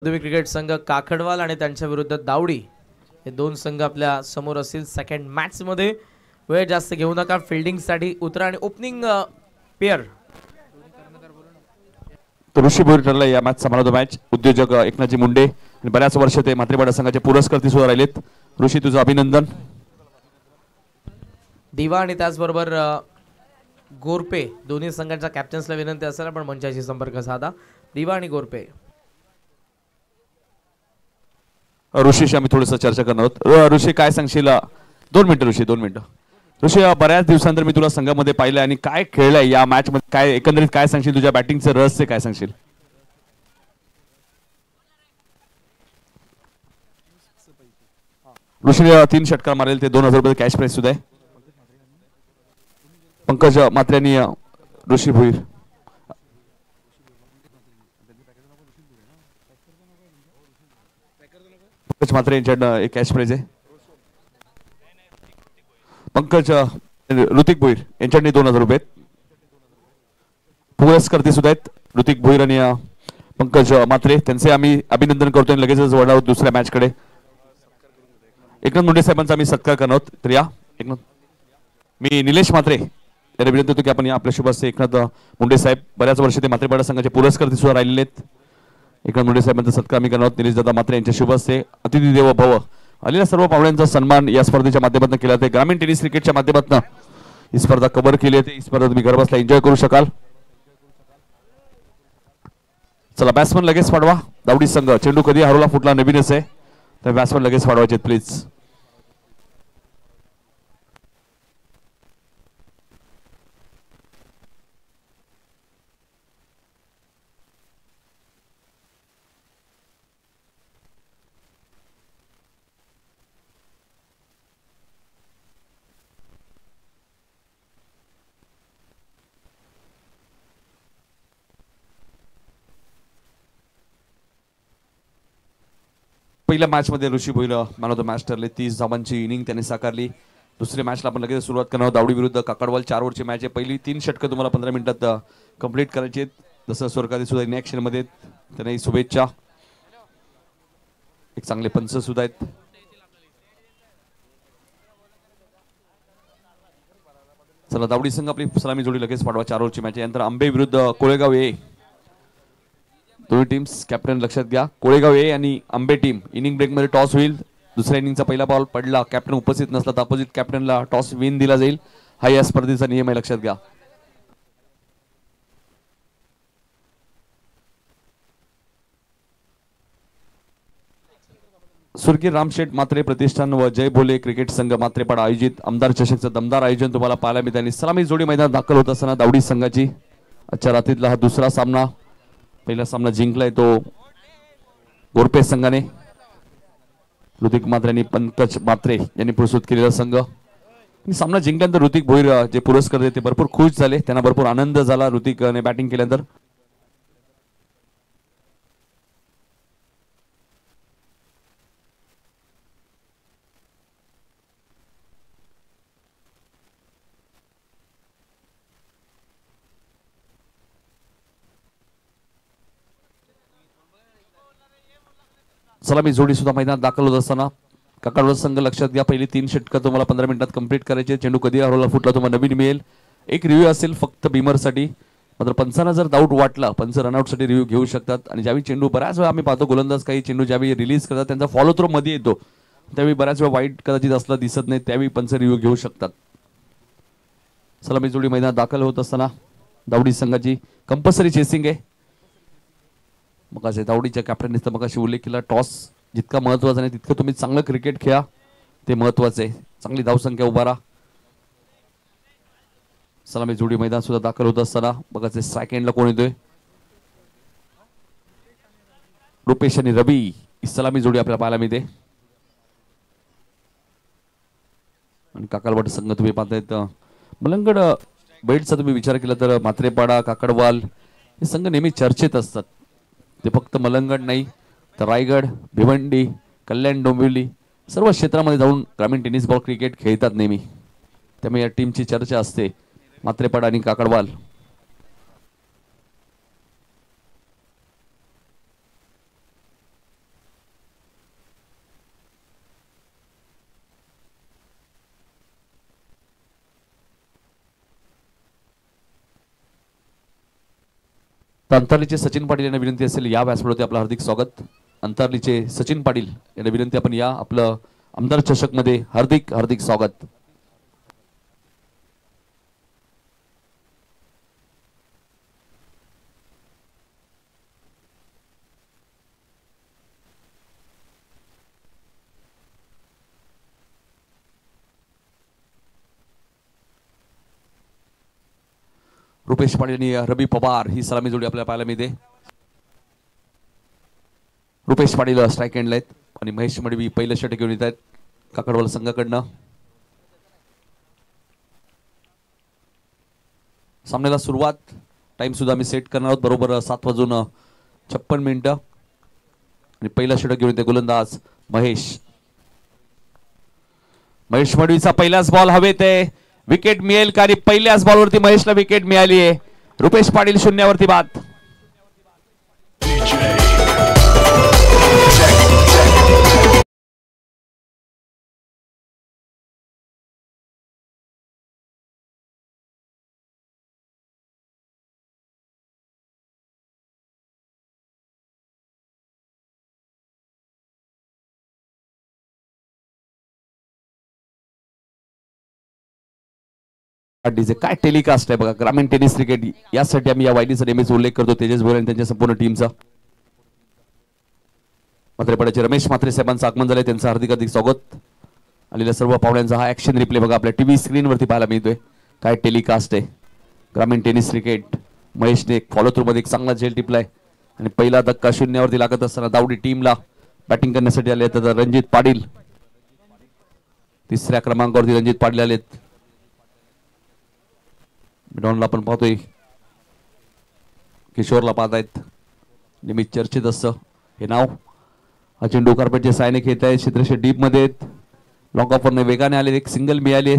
पदवी क्रिकेट संघ काकडवाल आणि त्यांच्या विरुद्ध दावडी हे दोन संघ आपल्या समोर असतील सेकंड मॅच मध्ये. वेळ जास्त घेऊ नका, फिल्डिंग साठी उतरा आणि ओपनिंग पेअर. ऋषी भोईर ठरला या मॅच सांभाळतो. मॅच उद्योजक एकनाथजी मुंडे आणि बऱ्याच वर्ष ते मात्रेपाडा संघाचे पुरस्कर्ते सुद्धा राहिलेत. ऋषी तुझं अभिनंदन. दिवा आणि त्याचबरोबर गोरपे दोन्ही संघांच्या कॅप्टन्सला विनंती असेल आपण मंचाशी संपर्क साधा. दिवा आणि गोरपे. ऋषीशी आम्ही थोडंसं चर्चा करणार आहोत. ऋषी काय सांगशील? 2 मिनिटं ऋषी, 2 मिनिटं. ऋषी बऱ्याच दिवसांतर मी तुला संघामध्ये पाहिलंय आणि काय खेळलंय या मॅच मध्ये, काय एकंदरीत काय सांगशील? तुझ्या बॅटिंगचं रहस्य काय सांगशील? ऋषीने 3 षटकार मारेल, ते 2000 रुपये कॅश प्राइस सुद्धा आहे. पंकज मात्रे आणि ऋषी भोईर. पंकज मात्रे यांच्याकडनं एक कॅश प्राइज आहे. पंकज ऋतिक भोईर यांच्याकडे 2000 रुपये पुरस्कर्ते सुद्धा आहेत. ऋतिक भोईर आणि पंकज मात्रे त्यांचे आम्ही अभिनंदन करतोय. लगेचच वळणार आहोत दुसऱ्या मॅच कडे. एकनाथ मुंडे साहेबांचा आम्ही सत्कार करणार आहोत. तर या एकनाथ, मी निलेश मात्रे याला विनंती होतो की आपण या आपल्या शुभ हस्ते एकनाथ मुंडे साहेब बऱ्याच वर्ष ते मात्रेपाडा संघाचे पुरस्कर्ते सुद्धा राहिलेले आहेत. एकनाथ मुंडे साहेबांचा सत्कार आम्ही करणार आहोत. निलेश दादा मात्रे यांच्या शुभ हस्ते अतिथी देवो भव. आलेल्या सर्व पाहुण्यांचा सन्मान या स्पर्धेच्या माध्यमातून केला जाते. ग्रामीण टेनिस क्रिकेटच्या माध्यमातून ही स्पर्धा कव्हर केली आहे. ही स्पर्धा तुम्ही घरबसल्या एन्जॉय करू शकाल. चला बॅट्समन लगेच पाडवा. दावडी संघ चेंडू कधी हरवला फुटला नवीनच आहे, तर बॅट्समन लगेच पाडवायचे प्लीज. पहिल्या मॅच मध्ये Rishi Bhoir man of the match ठरले. 30 धावांची इनिंग त्यांनी साकारली. दुसऱ्या मॅचला आपण लगेच सुरुवात करणार आहोत. दावडी विरुद्ध काकडवाल 4 ओव्हरची मॅच आहे. पहिली 3 षटकं तुम्हाला 15 मिनिटात कंप्लीट करायची आहेत. जसं स्वर्गादी सुद्धा इन ऍक्शन मध्ये त्यांना शुभेच्छा. एक चांगले पंच सुद्धा आहेत. चला दावडी संघ आपली सलामी जोडी लगेच पाडवा. 4 ओव्हरची मॅच आहे. नंतर आंबे विरुद्ध कोळेगाव ए. दोन्ही टीम्स कॅप्टन लक्षात घ्या. कोळेगाव ए आणि आंबे टीम इनिंग ब्रेक मध्ये टॉस होईल. दुसऱ्या इनिंगचा पहिला बॉल पडला, कॅप्टन उपस्थित नसला तर अपोजिट कॅप्टनला टॉस विन दिला जाईल. हा या स्पर्धेचा नियम आहे, लक्षात घ्या. स्वर्गीय रामशेठ मात्रे प्रतिष्ठान व जय भोले क्रिकेट संघ मात्रेपाडा आयोजित आमदार चषकचं दमदार आयोजन तुम्हाला पाहायला मिळते. आणि सलामी जोडी मैदानात दाखल होत असताना दावडी संघाची आजच्या रात्रीतला हा दुसरा सामना. पहिला सामना जिंकलाय तो गोरपे संघाने. ऋतिक मात्रे आणि पंकज मात्रे यांनी प्रस्तुत केलेला संघ. सामना जिंकल्यानंतर ऋतिक भोईर जे पुरस्कार ते भरपूर खुश झाले. त्यांना भरपूर आनंद झाला ऋतिकने बॅटिंग केल्यानंतर. सलामी जोडी सुद्धा मैदानात दाखल होत असताना काकडवाल संघ लक्षात घ्या. पहिली 3 षटकं तुम्हाला 15 मिनिटात कंप्लीट करायचे. चेंडू कधी हरवला फुटला तुम्हाला नवीन मिळेल. एक रिव्ह्यू असेल फक्त बिमरसाठी. मात्र पंचांना जर डाऊट वाटला पंच रनआउटसाठी रिव्ह्यू घेऊ शकतात. आणि ज्यावेळी चेंडू बऱ्याच वेळा आम्ही पाहतो गोलंदाज काही चेंडू ज्यावेळी रिलीज करतात त्यांचा फॉलो थ्रो मध्ये येतो, त्यावेळी बऱ्याच वेळा वाईट कदाचित असला दिसत नाही, त्यावेळी पंच रिव्ह्यू घेऊ शकतात. सलामी जोडी मैदानात दाखल होत असताना दावडी संघाची कंपल्सरी चेसिंग आहे. मग असे दावडीच्या कॅप्टनने तर मग अशी उल्लेख केला, टॉस जितका महत्वाचा नाही तितकं तुम्ही चांगलं क्रिकेट खेळा, ते महत्वाचं आहे. चांगली धावसंख्या उभारा. सलामी जोडी मैदान सुद्धा दाखल होत असताना बघायचे स्ट्राईक एंडला कोण येतोय. रुपेश आणि रवी ही सलामी जोडी आपल्याला पाहायला मिळते. आणि काकडवाल संघ तुम्ही पाहतायत. मलंगड बेल्टचा तुम्ही विचार केला तर मात्रेपाडा काकडवाल हे संघ नेहमी चर्चेत असतात. ते फक्त मलंगड नाही तर रायगड, भिवंडी, कल्याण डोंबिवली सर्व क्षेत्रामध्ये जाऊन ग्रामीण टेनिस बॉल क्रिकेट खेळतात नेहमी. त्यामुळे या टीमची चर्चा असते. मात्रेपाडा आणि काकडवाल. तर अंतर्लीचे सचिन पाटील यांना विनंती असेल या व्यासपीठावरती आपलं हार्दिक स्वागत. अंतर्लीचे सचिन पाटील यांना विनंती आपण या आपलं आमदार चषक मध्ये हार्दिक हार्दिक स्वागत. रुपेश पाटील आणि रवी पवार ही सलामी जोडी आपल्याला पाहायला मिळते. रुपेश पाटील स्ट्राईक एंडला आहेत आणि महेश मडवी पहिलं षटक घेऊन येत आहेत काकडवाल संघाकडनं. सामन्याला सुरुवात टाइम सुद्धा आम्ही सेट करणार आहोत बरोबर 7:56 आणि पहिला षटक घेऊन येते गोलंदाज महेश मडवीचा पहिलाच बॉल हवेत आहे. विकेट मिळेल का? आणि पहिल्याच बॉलवरती महेशला विकेट मिळाली आहे. रुपेश पाटील शून्यावरती बाद. काय टेलिकास्ट आहे बघा. ग्रामीण टेनिस क्रिकेट यासाठी आम्ही या वाहिनीचा नेहमीच उल्लेख करतो. तेजस भोरे आणि त्यांच्या संपूर्ण टीमचा. मात्रेपाड्याचे रमेश म्हात्रे साहेबांचं आगमन झालंय. त्यांचं हार्दिक हार्दिक स्वागत. आलेल्या सर्व पाहुण्यांचा हा ऍक्शन रिप्ले बघा आपल्या टीव्ही स्क्रीनवरती पाहायला मिळतोय. काय टेलिकास्ट आहे. ग्रामीण टेनिस क्रिकेट. महेशने एक फॉलो थ्रू मध्ये एक चांगला झेल टिपलाय आणि पहिला धक्का शून्यावरती लागत असताना दावडी टीमला बॅटिंग करण्यासाठी आले. तर रणजित पाटील तिसऱ्या क्रमांकावरती रणजित पाटील आलेत. मिडॉनला आपण पाहतोय किशोरला पाहतायत. नेहमी चर्चेत असतं हे नाव. हा चेंडू कार्पेटचे सायने खेळत आहेत. क्षेत्रक्षे डीप मध्ये लॉंग ऑफरने वेगाने आले. एक सिंगल मिळाले.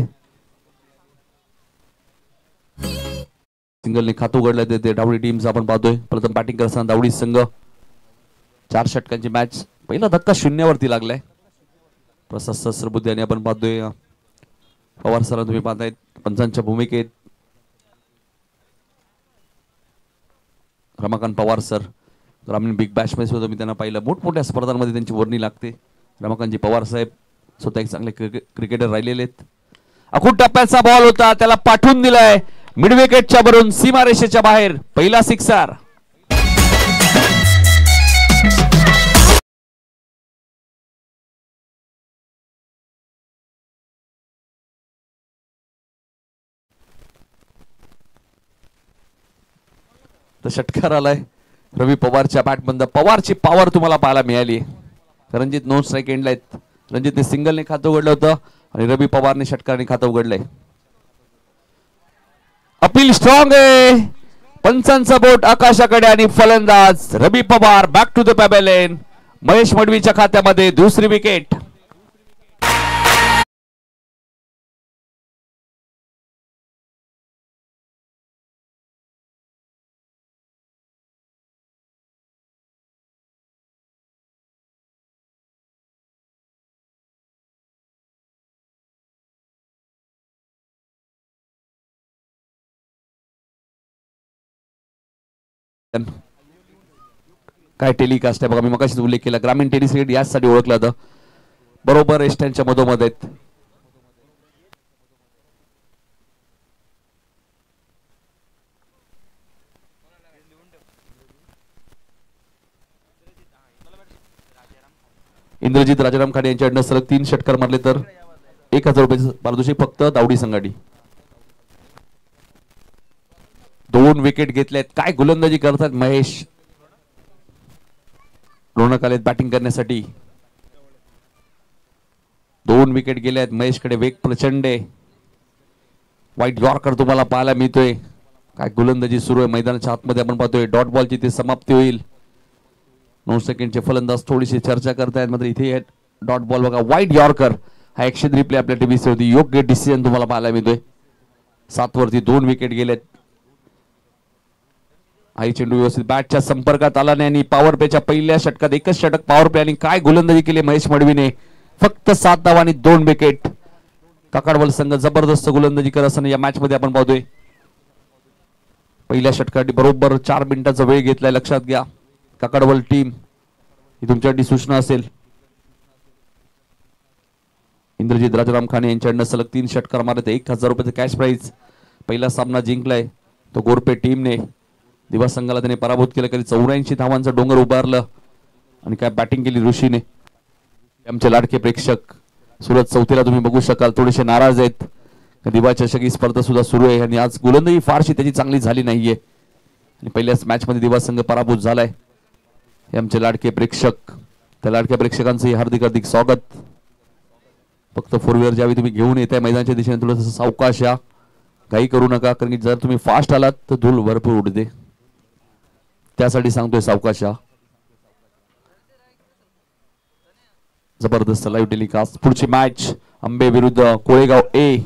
सिंगलने खातं उघडलं ते डावडी टीमचा आपण पाहतोय. प्रथम बॅटिंग करताना डावडी संघ 4 षटकांची मॅच. पहिला धक्का शून्यावरती लागलाय. प्रसाद सहस्रबुद्धे आणि आपण पाहतोय पवार सर तुम्ही पाहतायत पंचांच्या भूमिकेत. रमाकांत पवार सर ग्रामीण बिग बॅश मध्ये सुद्धा मी त्यांना पाहिलं. मोठमोठ्या स्पर्धांमध्ये त्यांची वर्णी लागते. रमाकांतजी पवार साहेब स्वतः एक चांगले क्रिकेटर राहिलेले आहेत. अखूट टप्प्याचा बॉल होता त्याला पाठवून दिलाय मिड विकेटच्या वरून सीमारेषेच्या बाहेर. पहिला सिक्सर. तर षटकार आलाय रवी पवारच्या बॅट बंद. पवारची पॉवर तुम्हाला पाहायला मिळाली. रणजित नॉन स्ट्राईक एंडला आहेत. रणजितने सिंगलने खातं उघडलं होतं आणि रवी पवारने षटकाराने खातं उघडलंय. अपील स्ट्रॉंग आहे. पंचांचा बोट आकाशाकडे आणि फलंदाज Ravi Pawar back to the pavilion. Mahesh मडवीच्या खात्यामध्ये दुसरी विकेट. काय टेलिकास्ट आहे बघा. मी मगाशीच उल्लेख केला ग्रामीण टेनिस क्रिकेट यासाठी ओळखलं जातं. बरोबर एस्टँडच्या मधोमध आहेत. इंद्रजित राजाराम खाडे यांच्याकडनं सलग 3 षटकार मारले तर 1000 रुपये पारितोषिक फक्त दावडी संघाडी. 2 विकेट घेतल्यात. काय गोलंदाजी करतात महेश. रोनक आलेत बॅटिंग करण्यासाठी. 2 विकेट गेल्यात. महेशकडे वेग प्रचंड आहे. व्हाईट यॉर्कर तुम्हाला पाहायला मिळतोय. काय गोलंदाजी सुरू आहे मैदानाच्या आतमध्ये आपण पाहतोय. डॉट बॉलची ते समाप्ती होईल. 9 सेकंडचे फलंदाज थोडीशी चर्चा करतायत मात्र इथे डॉट बॉल बघा. व्हाईट यॉर्कर हा ऍक्शन रिप्ले आपल्या टीव्हीवर होती. योग्य डिसिजन तुम्हाला पाहायला मिळतोय. 7 वरती 2 विकेट गेलेत. आई चेंडू व्यवस्थित बॅटच्या संपर्कात आला नाही आणि पॉवर प्लेच्या पहिल्या षटकात एकच षटक पॉवर प्ले आणि काय गोलंदाजी केली महेश मडवीने. फक्त 7 धावा आणि 2 विकेट. काकडवाल संघ जबरदस्त गोलंदाजी करत असताना या मॅच मध्ये आपण पाहतोय. पहिल्या षटकासाठी बरोबर 4 मिनिटाचा वेळ घेतलाय, लक्षात घ्या. काकडवल टीम ही तुमच्यासाठी सूचना असेल. इंद्रजित राजाराम खाने यांच्याकडनं सलग 3 षटकार मारत 1000 रुपयाचं कॅश प्राइज. पहिला सामना जिंकलाय तो गोरपे टीमने. दिवा संघाला त्याने पराभूत केलं. कधी 84 धावांचं डोंगर उभारलं आणि काय बॅटिंग केली ऋषीने. आमचे लाडके प्रेक्षक सुरत चौथीला तुम्ही बघू शकाल थोडेसे नाराज आहेत. दिवा चषक ही स्पर्धा सुद्धा सुरू आहे आणि आज गोलंदाजी फारशी त्याची चांगली झाली नाहीये आणि पहिल्याच मॅच मध्ये दिवा संघ पराभूत झालाय. हे आमचे लाडके प्रेक्षक, त्या लाडक्या प्रेक्षकांचं हार्दिक हार्दिक स्वागत. फक्त 4 व्हीलर ज्यावेळी तुम्ही घेऊन येताय मैदानाच्या दिशेने थोडंसं सावकाश या, काही करू नका, कारण की जर तुम्ही फास्ट आलात तर धूळ भरपूर उडते, त्यासाठी सांगतोय सावकाश या. जबरदस्त लाईव्ह टेलिकास्ट. पुढची मॅच आंबे विरुद्ध कोळेगाव ए.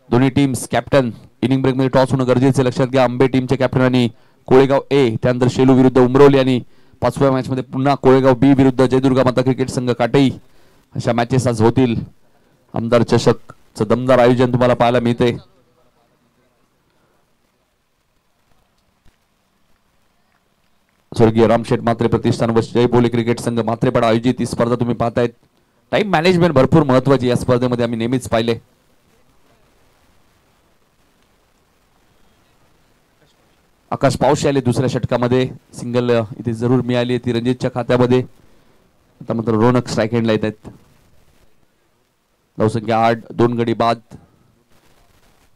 दोन्ही टीम्स कॅप्टन इनिंग ब्रेक मध्ये टॉस होणं गरजेचे, लक्षात घ्या. आंबे टीमचे कॅप्टन आणि कोळेगाव ए. त्यानंतर शेलू विरुद्ध उमरोली आणि 5व्या मॅच मध्ये पुन्हा कोळेगाव बी विरुद्ध जयदुर्गा माता क्रिकेट संघ काटई. अशा मॅचेस आज होतील. आमदार चषकचं दमदार आयोजन तुम्हाला पाहायला मिळते. स्वर्गीय रामशेठ मात्रे प्रतिष्ठान व जय बोले क्रिकेट संघ मात्रेपाडा आयोजित ही स्पर्धा तुम्ही पाहतायत. टाइम मॅनेजमेंट भरपूर महत्वाची या स्पर्धेमध्ये आम्ही नेहमीच पाहिले. आकाश पावशे आले दुसऱ्या षटकामध्ये. सिंगल इथे जरूर मिळाली ती रणजितच्या खात्यामध्ये. आता मात्र रोनक स्ट्राईक हँडला येत आहेत. धावसंख्या 8, 2 गडी बाद.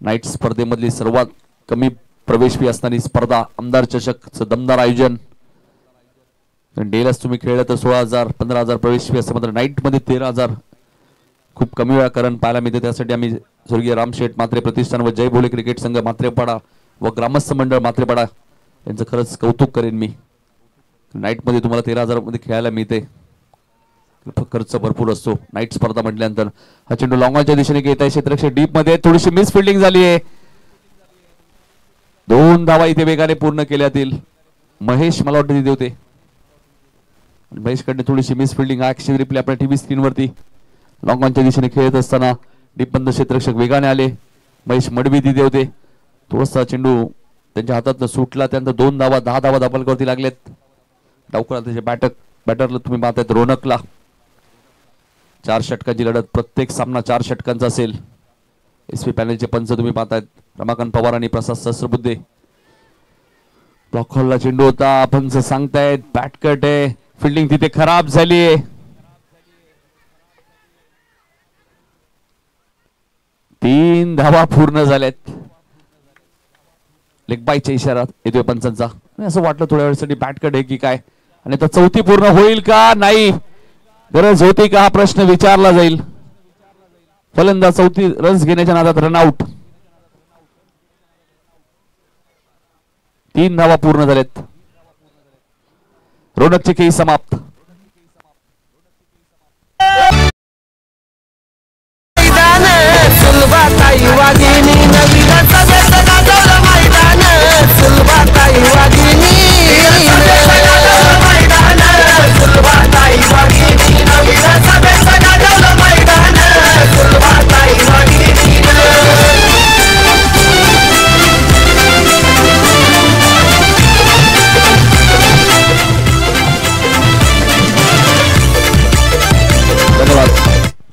नाईट स्पर्धेमधली सर्वात कमी प्रवेश फी असणारी स्पर्धा. आमदार चषकचं दमदार आयोजन. डेलाच तुम्ही खेळलं तर 16,000 15,000 प्रवेश फी असते, मात्र नाईट मध्ये 13,000 खूप कमी वेळा करण पाहायला मिळते. त्यासाठी आम्ही स्वर्गीय रामशेठ मात्रे प्रतिष्ठान व जय भोले क्रिकेट संघ मात्रेपाडा व ग्रामस्थ मंडळ मात्रेपाडा यांचं खरंच कौतुक करेन मी. नाईट मध्ये तुम्हाला 13,000 मध्ये खेळायला मिळते. खर्च भरपूर असतो नाईट स्पर्धा म्हटल्यानंतर. हा चेंडू लॉंगॉनच्या दिशेने घेत आहे. क्षेत्ररक्षक डीप मध्ये थोडीशी मिस फिल्डिंग झाली आहे. 2 धावा इथे वेगाने पूर्ण केल्यातील महेश मला वाटतं तिथे होते. महेश कडे थोडीशी मिस फिल्डिंग. ऍक्शन रिप्ले आपल्या टीव्ही स्क्रीन वरती. लॉंगॉनच्या दिशेने खेळत असताना डीपबंद क्षेत्ररक्षक वेगाने आले. महेश मडवी तिथे होते. थोडासा चेंडू त्यांच्या हातात सुटला. त्यानंतर 2 धावा 10 धावा धापलकावरती लागलेत. डावकर त्याचे बॅटरला तुम्ही पाहतायत रोनकला. 4 षटकांची लढत. प्रत्येक सामना 4 षटकांचा असेल. एसपी पॅनलचे पंच तुम्ही पाहतायत रमाकांत पवार आणि प्रसाद सहस्रबुद्धे. ब्लॉक हॉलला चेंडू होता. पंच सांगतायत बॅटकट आहे. फिल्डिंग तिथे खराब झाली आहे. 3 धावा पूर्ण झाल्यात. लेग बायच्या इशारा येतोय पंचांचा. असं वाटलं थोड्या वेळासाठी बॅटकट आहे की काय, आणि आता चौथी पूर्ण होईल का नाही, गरज होती का हा प्रश्न विचारला जाईल. फलंदाज चौथी रन्स घेण्याच्या नादात रनआउट. 3 धावा पूर्ण झाल्यात. रोनकचे खेळी समाप्त.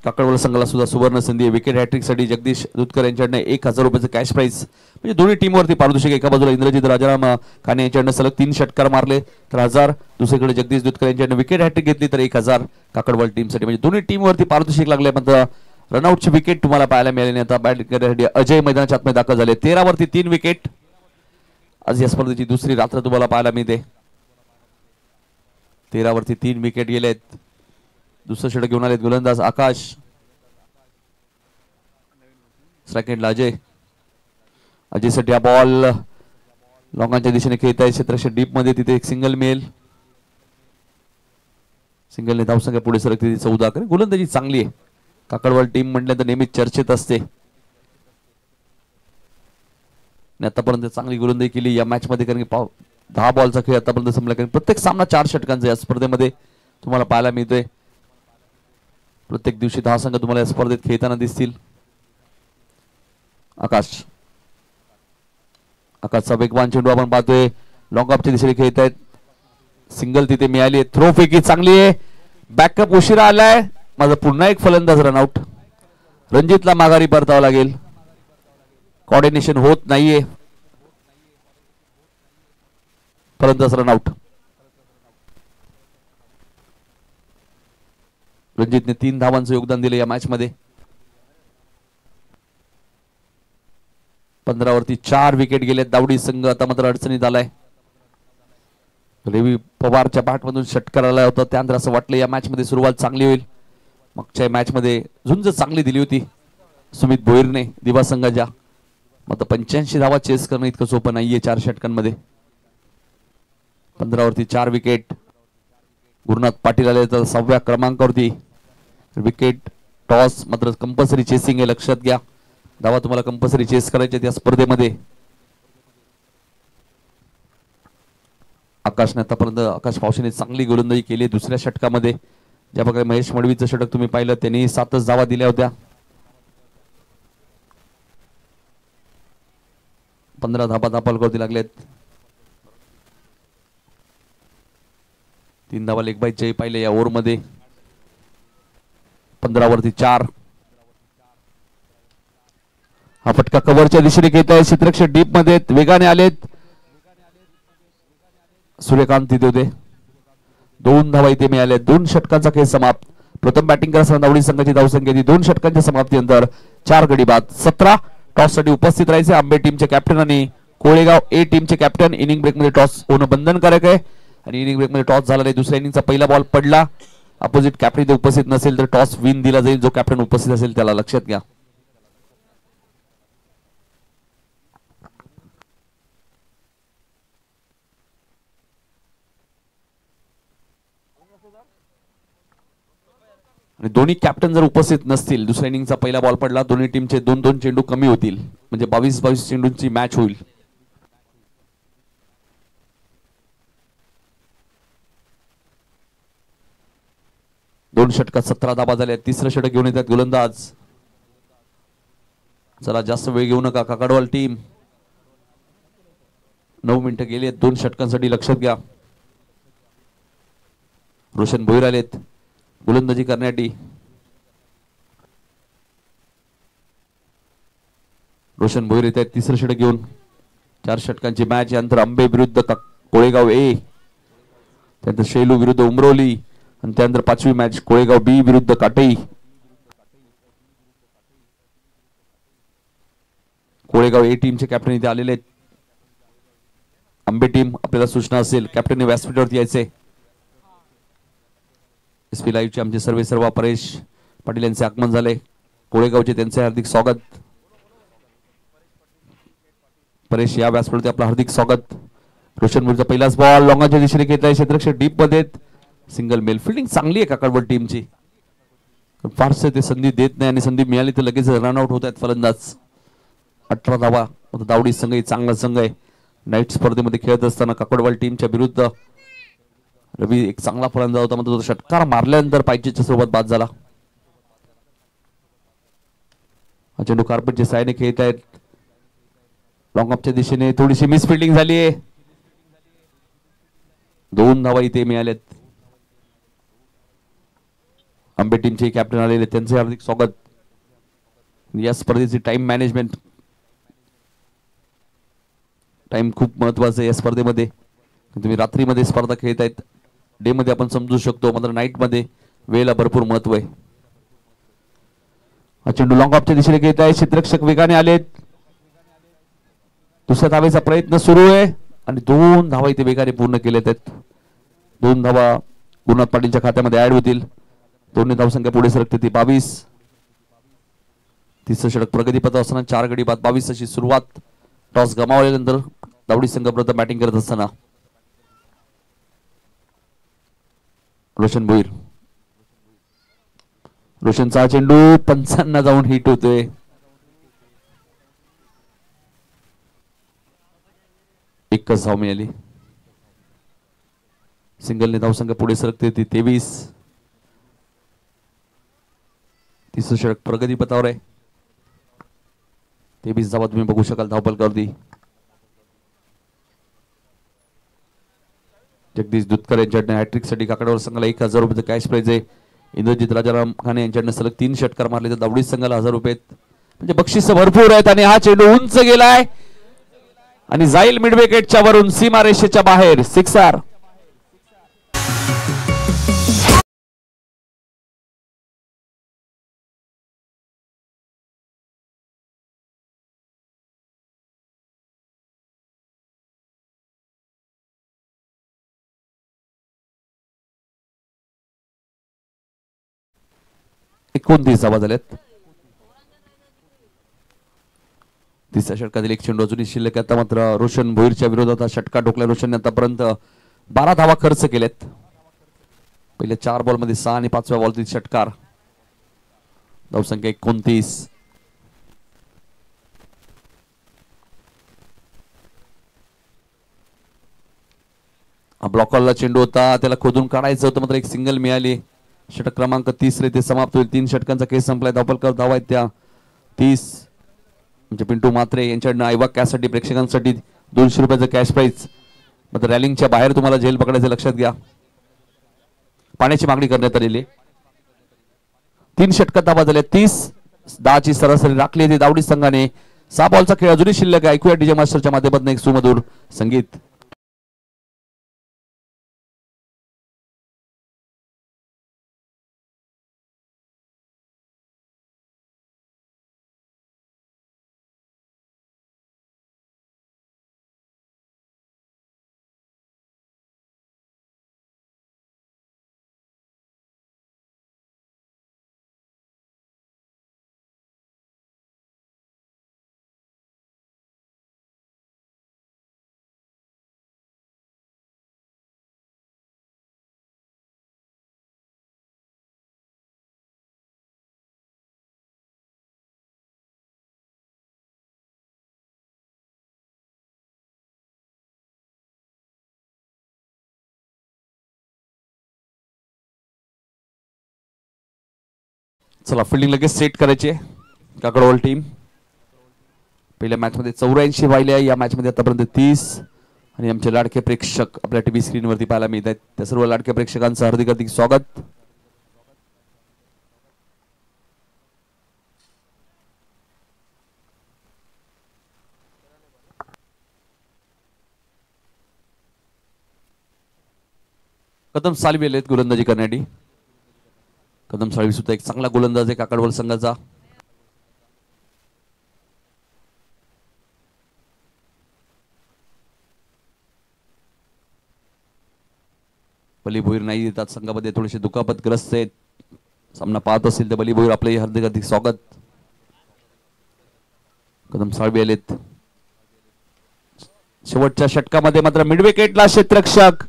काकडवाला संघाला सुद्धा सुवर्ण संधी. विकेट हॅट्रिक साठी जगदीश दुधकर यांच्याकडनं 1,000 रुपयाचं कॅश प्राइज. म्हणजे दोन्ही टीमवरती पारितोषिक. एका बाजूला इंद्रजित राजाराम खाने यांच्याकडनं सलग 3 षटकार मारले तर 1,000. दुसरीकडे जगदीश दुधकर यांच्याकडनं विकेट हॅट्रिक घेतली तर 1,000 काकडवाल टीमसाठी. म्हणजे दोन्ही टीमवरती पारितोषिक लागले. मात्र रनआउटची विकेट तुम्हाला पाहायला मिळाली. आता बॅटिंग करण्यासाठी अजय मैदानाच्या आतमध्ये दाखल झाले. 13 वरती 3 विकेट. आज या स्पर्धेची दुसरी रात्र तुम्हाला पाहायला मिळते. 13 वरती 3 विकेट गेलेत. दुसरं षटक घेऊन आलेत गोलंदाज आकाश. सेकंडला अजयसाठी हा बॉल लॉंगांच्या दिशेने खेळत आहे. क्षेत्ररक्षक डीप मध्ये तिथे एक सिंगल मिळेल. सिंगलने धावसंख्या पुढे सरकते 14. गोलंदाजी चांगली आहे. काकडवाल टीम म्हटल्यानंतर नेहमीच चर्चेत असते. आतापर्यंत चांगली गोलंदाजी केली या मॅच मध्ये, कारण की 10 बॉलचा खेळ आतापर्यंत संपला. कारण प्रत्येक सामना 4 षटकांचा या स्पर्धेमध्ये तुम्हाला पाहायला मिळतोय. प्रत्येक दिवशी 10 संघ तुम्हाला या स्पर्धेत खेळताना दिसतील. आकाशचा वेगवान चेंडू आपण पाहतोय. लॉंग ऑफच्या दिशेने खेळत आहेत. सिंगल तिथे मिळाली. थ्रो फेकी चांगली आहे. बॅकअप उशिरा आलाय. माझा पुन्हा एक फलंदाज रनआउट. रणजितला माघारी परतावं लागेल. कोऑर्डिनेशन होत नाहीये. फलंदाज रनआउट. रणजितने 3 धावांचं योगदान दिलं या मॅच मध्ये. 15 वरती 4 विकेट गेले. दावडी संघ आता मात्र अडचणीत आलाय. रवी पवारच्या बॅटमधून षटकार आला होता. त्यानंतर असं वाटलं या मॅच मध्ये सुरुवात चांगली होईल. मागच्या मॅच मध्ये झुंज चांगली दिली होती सुमित भोईरने दिवा संघाच्या. मात्र 85 धावा चेस करणं इतकं सोपं नाहीये 4 षटकांमध्ये. 15 वरती 4 विकेट. गुरुनाथ पाटील आले तर 6व्या क्रमांकावरती विकेट. टॉस मात्र कंपल्सरी चेसिंग आहे, लक्षात घ्या. धावा तुम्हाला कंपल्सरी चेस करायच्या त्या स्पर्धेमध्ये. आकाशने आतापर्यंत आकाश पावशेने चांगली गोलंदाजी केली दुसऱ्या षटकामध्ये. ज्या प्रकारे महेश मडवीचं षटक तुम्ही पाहिलं त्यांनी 7च धावा दिल्या होत्या. 15 धाबा दापालकरती लागलेत. 3 धावा लेग बाय पाहिले या ओव्हरमध्ये. 15 वरती 4. हा फटका कव्हरच्या दिशेने घेत आहे. क्षेत्ररक्षक डीप मध्ये वेगाने आलेत. सूर्यकांत तिथे होते. 2 धावा इथे मिळाल्या. 2 षटकांचा खेळ समाप्त. प्रथम बॅटिंग करताना दावडी संघाची धावसंख्या 2 षटकांच्या समाप्तीनंतर 4 गडी बाद. 17 टॉस साठी उपस्थित राहायचे. आंबे टीमचे कॅप्टन आणि कोळेगाव ए टीमचे कॅप्टन. इनिंग ब्रेक मध्ये टॉस होणं बंधनकारक आहे आणि इनिंग ब्रेक मध्ये टॉस झाला नाही. दुसऱ्या इनिंगचा पहिला बॉल पडला. अपोजिट कॅप्टन इथे उपस्थित नसेल तर टॉस विन दिला जाईल. जो कॅप्टन उपस्थित असेल त्याला, लक्षात घ्या. आणि दोन्ही कॅप्टन जर उपस्थित नसतील, दुसऱ्या इनिंगचा पहिला बॉल पडला, दोन्ही टीमचे 2-2 चेंडू कमी होतील. म्हणजे 22-22 चेंडूंची मॅच होईल. दोन षटकात 17 धाबा झाल्या. तिसरं षटक घेऊन येतात गोलंदाज. चला जास्त वेळ घेऊ नका काकडवाल टीम. 9 मिनिटं गेली आहेत 2 षटकांसाठी, लक्षात घ्या. रोशन भोईर आलेत गोलंदाजी करण्यासाठी. रोशन भोईर येत आहेत तिसरं षटक घेऊन. 4 षटकांची मॅच. यानंतर आंबे विरुद्ध कोळेगाव ए, त्यानंतर शेलू विरुद्ध उमरोली आणि त्यानंतर 5वी मॅच कोळेगाव बी विरुद्ध काटई. कोळेगाव ए टीमचे कॅप्टन इथे आलेले आहेत. आंबे टीम आपल्याला सूचना असेल कॅप्टनने व्यासपीठावरती यायचे. एसपी लाईव्हचे आमचे सर्व परेश पाटील यांचे आगमन झाले. कोळेगावचे त्यांचे हार्दिक स्वागत. परेश या व्यासपीठावरती आपलं हार्दिक स्वागत. रोशन भोईरचा पहिलाच बॉल लॉंगाच्या दिशेने घेतलाय. क्षेत्ररक्षक डीप मध्ये. Single male. फिल्डिंग चांगली आहे काकडवड टीमची. फारसे ते संधी देत नाही आणि संधी मिळाली तर लगेच रनआउट होत आहेत फलंदाज. 18 धावा. दावडी संघ चांगला संघ आहे. नाईट स्पर्धेमध्ये खेळत असताना काकडवाल टीमच्या विरुद्ध रवी एक चांगला फलंदाज होता, मात्र तो षटकार मारल्यानंतर पायचीच्या सोबत बाद झाला. चेंडू कार्पेटच्या साहाय्याने खेळत आहेत. लॉंग ऑफच्या दिशेने थोडीशी मिस फिल्डिंग झाली आहे. 2 धावा इथे मिळाल्यात. आंबे टीमचे कॅप्टन आलेले त्यांचे हार्दिक स्वागत. या स्पर्धेची टाइम मॅनेजमेंट, टाइम खूप महत्वाचं आहे या स्पर्धेमध्ये. तुम्ही रात्रीमध्ये स्पर्धा खेळतायत, डे मध्ये आपण समजू शकतो, मात्र नाईट मध्ये वेळेला भरपूर महत्व आहे. हा चेंडू लॉंग ऑफच्या दिशेने खेळत आहे. क्षेत्ररक्षक वेगाने आलेत. दुसऱ्या धावेचा प्रयत्न सुरू आहे आणि 2 धावा इथे वेगाने पूर्ण केलेत आहेत. 2 धावा गुरुनाथ पाटीलच्या खात्यामध्ये ऍड होतील. दोन्ही धावसंख्या पुढे सरकते ती 22. तिसरं षटक प्रगतीपथावर असताना 4 गडी बाद. 22 अशी सुरुवात. टॉस गमावल्यानंतर दावडी संघ प्रथम बॅटिंग करत असताना रोशन भोईर. रोशनचा चेंडू पंचांना जाऊन हिट होतोय. एकच धाव मिळाली. सिंगलने धावसंख्या पुढे सरकते ती 23. तिसरं षटक प्रगतीपथावर आहे. 23 धावा तुम्ही बघू शकाल धावफलकावरती. जगदीश दुधकर यांच्याकडनं हॅट्रिक साठी काकडवाल संघाला 1000 रुपयाचं कॅश प्राइज आहे. इंद्रजित राजाराम खाने यांच्याकडनं सलग 3 षटकार मारले तर दावडी संघाला 1000 रुपये म्हणजे बक्षीस भरपूर आहेत. आणि हा चेंडू उंच गेलाय आणि जाईल मिड विकेटच्या वरून सीमारेषेच्या बाहेर. सिक्सर. एकोणतीस धावा झाल्यात. तिसऱ्या षटकातील एक चेंडू अजूनही शिल्लक. आता मात्र रोशन भोईरच्या विरोधात हा षटका ठोकला. रोशनने आतापर्यंत 12 धावा खर्च केलेत. पहिल्या 4 बॉल मध्ये 6 आणि 5व्या बॉल षटकार. धावसंख्या 29. ब्लॉकरला चेंडू होता, त्याला खोदून काढायचं होतं, मात्र एक सिंगल मिळाली. षटक क्रमांक 30 रे ते समाप्त होईल. 3 षटकांचा केस संपलाय. धावपलकर धावा आहेत त्या 30. म्हणजे पिंटू मात्रे यांच्याकडनं आयवाक कॅशसाठी प्रेक्षकांसाठी 200 रुपयाचं कॅश प्राइज. मात्र रॅलिंगच्या बाहेर तुम्हाला झेल पकडायचं लक्षात घ्या. पाण्याची मागणी करण्यात आलेली. 3 षटकात धावा झाल्या 30. 10 ची सरासरी राखली होती दावडी संघाने. 6 बॉलचा खेळ अजूनही शिल्लक आहे. ऐकूया डीजे मास्टरच्या माध्यमातून एक सुमधुर संगीत. चला फिल्डिंग लगेच सेट करायची आहे काकडवाल टीम. पहिल्या मॅच मध्ये 84 वाहिले आहे. या मॅच मध्ये आतापर्यंत 30. आणि आमचे लाडके प्रेक्षक आपल्या टीव्ही स्क्रीन वरती पाहायला मिळत आहेत. त्या सर्व लाडक्या प्रेक्षकांचं हार्दिक हार्दिक स्वागत. कदम साळवी आलेत गोलंदाजी करण्यासाठी. कदम साळवी सुद्धा एक चांगला गोलंदाज आहे काकडवाल संघाचा. बली भोईर नाही येतात संघामध्ये, थोडेसे दुखापतग्रस्त आहेत. सामना पाहत असेल तर बली भोईर आपले हार्दिक हार्दिक स्वागत. कदम साळवी आलेत. शेवटच्या षटकामध्ये मात्र मिड विकेटला क्षेत्ररक्षक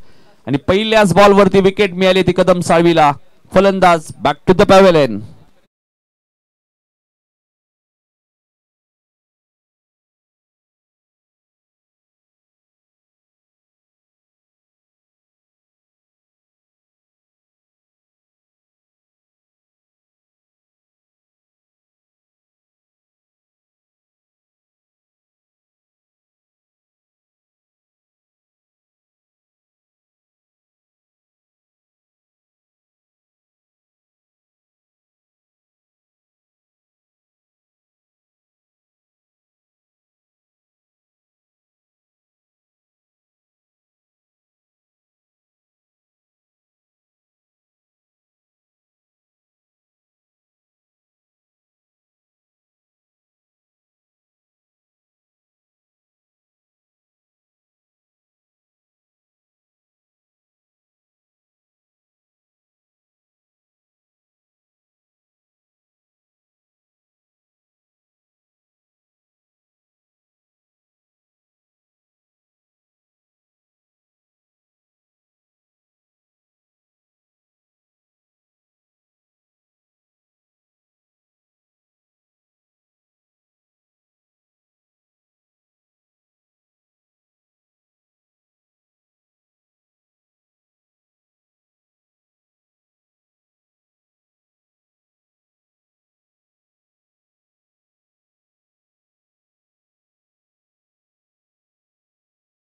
आणि पहिल्याच बॉल वरती विकेट मिळाली ती कदम साळवीला. फलंदाज बॅक टू द पॅव्हेलियन.